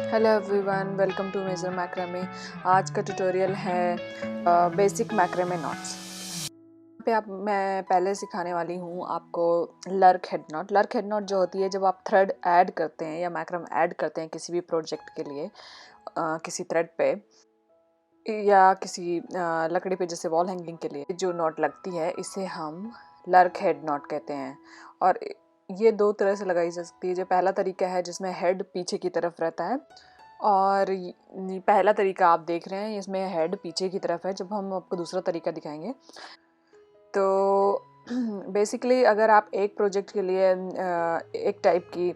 Hello everyone, welcome to major macrame. आज का tutorial है बेसिक मैक्रामे नॉट्स। पे आप मैं पहले सिखाने वाली हूँ आपको lurk head not. Lurk head not जो होती है जब आप थ्रेड ऐड करते हैं या मैक्रम ऐड करते हैं किसी भी प्रोजेक्ट के लिए, किसी थ्रेड पे या किसी लकड़ी पे, जैसे वॉल हैंगिंग के लिए जो नॉट लगती है इसे हम लर्क हेड नॉट कहते हैं। और ये दो तरह से लगाई जा सकती है। जो पहला तरीका है जिसमें हेड पीछे की तरफ रहता है, और पहला तरीका आप देख रहे हैं इसमें हेड पीछे की तरफ है। जब हम आपको दूसरा तरीका दिखाएंगे तो बेसिकली अगर आप एक प्रोजेक्ट के लिए एक टाइप की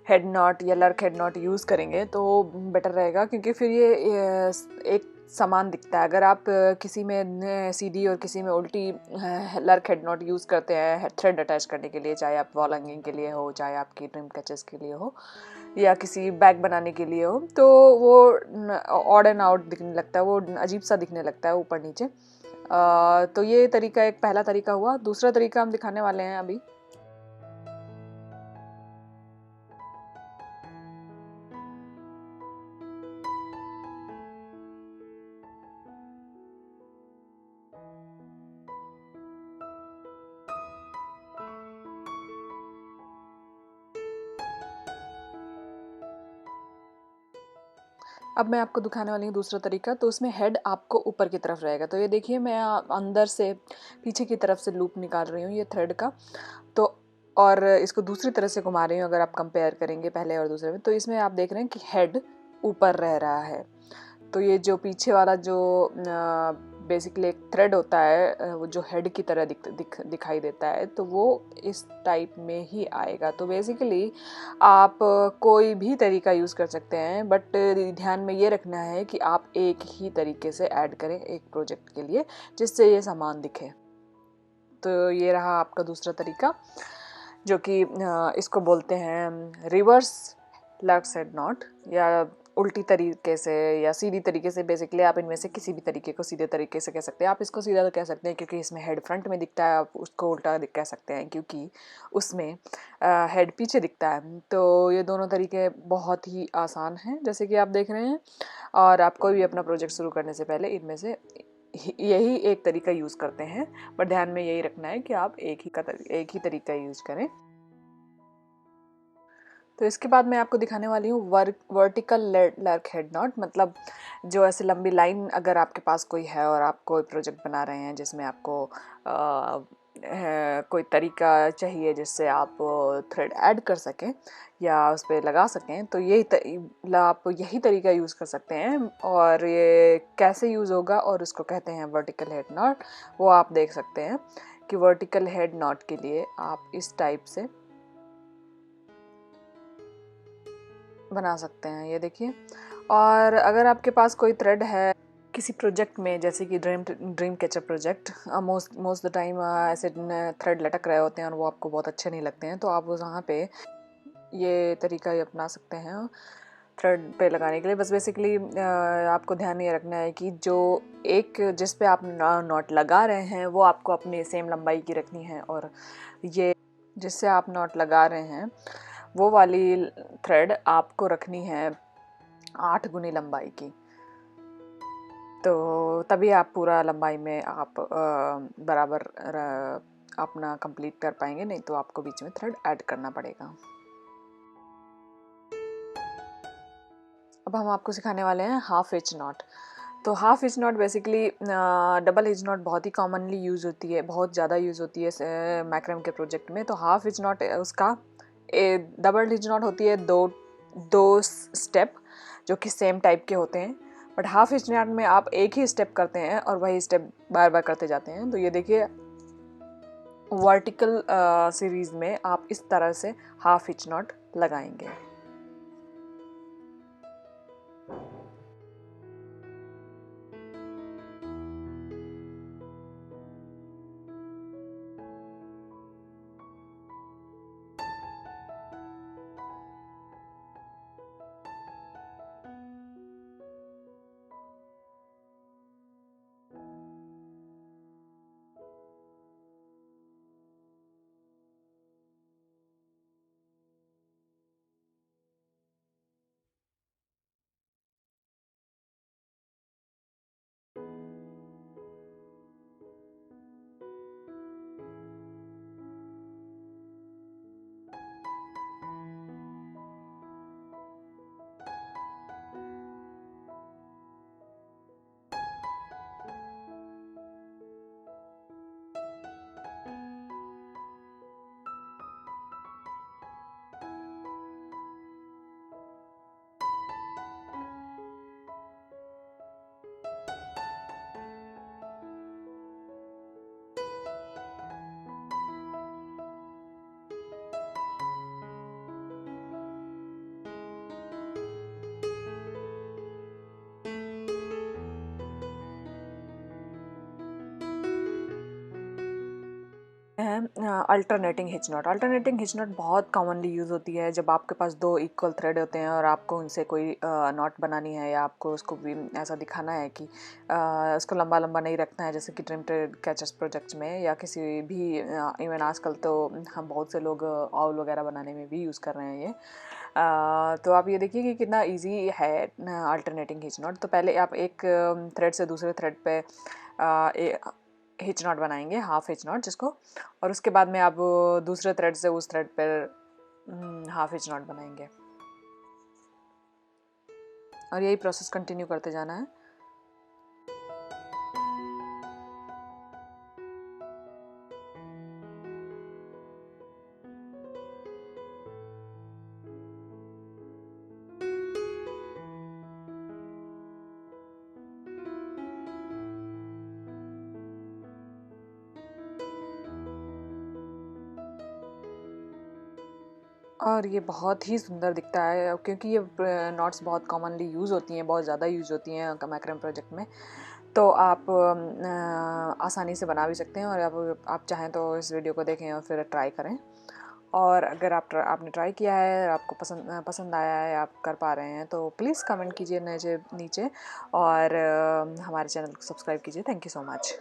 हेड नॉट या लर्क हेड नॉट यूज़ करेंगे तो बेटर रहेगा, क्योंकि फिर ये एक समान दिखता है। अगर आप किसी में सीधी और किसी में उल्टी लर्क हेड नॉट यूज़ करते हैं थ्रेड अटैच करने के लिए, चाहे आप वॉल हैंगिंग के लिए हो, चाहे आपकी ड्रीम कैचेस के लिए हो, या किसी बैग बनाने के लिए हो, तो वो ऑड एंड आउट दिखने लगता है, वो अजीब सा दिखने लगता है ऊपर नीचे। तो ये तरीका एक पहला तरीका हुआ। दूसरा तरीका हम दिखाने वाले हैं अभी। अब मैं आपको दिखाने वाली हूँ दूसरा तरीका। तो उसमें हेड आपको ऊपर की तरफ रहेगा। तो ये देखिए, मैं अंदर से पीछे की तरफ से लूप निकाल रही हूँ ये थ्रेड का। तो और इसको दूसरी तरह से घुमा रही हूँ। अगर आप कंपेयर करेंगे पहले और दूसरे में, तो इसमें आप देख रहे हैं कि हेड ऊपर रह रहा है। तो ये जो पीछे वाला जो बेसिकली एक थ्रेड होता है, वो जो हेड की तरह दिखाई देता है, तो वो इस टाइप में ही आएगा। तो बेसिकली आप कोई भी तरीका यूज़ कर सकते हैं, बट ध्यान में ये रखना है कि आप एक ही तरीके से ऐड करें एक प्रोजेक्ट के लिए, जिससे ये समान दिखे। तो ये रहा आपका दूसरा तरीका, जो कि इसको बोलते हैं रिवर्स लर्क हेड नॉट, या उल्टी तरीके से या सीधी तरीके से। बेसिकली आप इनमें से किसी भी तरीके को सीधे तरीके से कह सकते हैं। आप इसको सीधा तो कह सकते हैं क्योंकि इसमें हेड फ्रंट में दिखता है, आप उसको उल्टा कह सकते हैं क्योंकि उसमें हेड पीछे दिखता है। तो ये दोनों तरीके बहुत ही आसान हैं, जैसे कि आप देख रहे हैं। और आप कोई भी अपना प्रोजेक्ट शुरू करने से पहले इनमें से यही एक तरीका यूज़ करते हैं, बट ध्यान में यही रखना है कि आप एक ही तरीका यूज़ करें। तो इसके बाद मैं आपको दिखाने वाली हूँ वर्टिकल लर्क हेड नॉट। मतलब जो ऐसे लंबी लाइन अगर आपके पास कोई है और आप कोई प्रोजेक्ट बना रहे हैं जिसमें आपको कोई तरीका चाहिए जिससे आप थ्रेड ऐड कर सकें या उस पर लगा सकें, तो आप यही तरीका यूज़ कर सकते हैं। और ये कैसे यूज़ होगा और उसको कहते हैं वर्टिकल हेड नॉट, वो आप देख सकते हैं कि वर्टिकल हेड नॉट के लिए आप इस टाइप से बना सकते हैं, ये देखिए। और अगर आपके पास कोई थ्रेड है किसी प्रोजेक्ट में, जैसे कि dream catcher project, most the time ऐसे थ्रेड लटक रहे होते हैं और वो आपको बहुत अच्छे नहीं लगते हैं, तो आप वहाँ पे ये तरीका ही अपना सकते हैं थ्रेड पे लगाने के लिए। बस बेसिकली आपको ध्यान ये रखना है कि जो एक जिस पे आप नॉट लगा रहे हैं वो आपको अपनी सेम लंबाई की रखनी है, और ये जिससे आप नॉट लगा रहे हैं वो वाली थ्रेड आपको रखनी है 8 गुनी लंबाई की। तो तभी आप पूरा लंबाई में आप बराबर अपना कंप्लीट कर पाएंगे, नहीं तो आपको बीच में थ्रेड ऐड करना पड़ेगा। अब हम आपको सिखाने वाले हैं हाफ हिच नॉट। तो half hitch not basically double hitch not बहुत ही कॉमनली यूज़ होती है, बहुत ज़्यादा यूज़ होती है मैक्रम के प्रोजेक्ट में। तो हाफ हिच नॉट उसका डबल हिच नॉट होती है दो दो स्टेप जो कि सेम टाइप के होते हैं, बट हाफ हिच नॉट में आप एक ही स्टेप करते हैं और वही स्टेप बार बार करते जाते हैं। तो ये देखिए, वर्टिकल सीरीज़ में आप इस तरह से हाफ हिच नॉट लगाएंगे। Alternating hitch not. Alternating hitch not बहुत कॉमनली यूज़ होती है जब आपके पास दो इक्वल थ्रेड होते हैं और आपको उनसे कोई नॉट बनानी है, या आपको उसको भी ऐसा दिखाना है कि उसको लंबा लंबा नहीं रखना है, जैसे कि ड्रीम ट्रेड कैचर्स प्रोजेक्ट में या किसी भी इवन आजकल तो हम बहुत से लोग ऑल वगैरह बनाने में भी यूज़ कर रहे हैं ये। तो आप ये देखिए कि कितना इजी है अल्टरनेटिंग हिच नॉट। तो पहले आप एक थ्रेड से दूसरे थ्रेड पे हिच नॉट बनाएंगे, हाफ हिच नॉट जिसको, और उसके बाद में आप दूसरे थ्रेड से उस थ्रेड पर हाफ हिच नॉट बनाएंगे, और यही प्रोसेस कंटिन्यू करते जाना है। और ये बहुत ही सुंदर दिखता है क्योंकि ये नॉट्स बहुत कॉमनली यूज़ होती हैं, बहुत ज़्यादा यूज़ होती हैं मैक्रम प्रोजेक्ट में। तो आप आसानी से बना भी सकते हैं, और आप चाहें तो इस वीडियो को देखें और फिर ट्राई करें। और अगर आपने ट्राई किया है, आपको पसंद आया है, आप कर पा रहे हैं, तो प्लीज़ कमेंट कीजिए नीचे, और हमारे चैनल को सब्सक्राइब कीजिए। Thank you so much.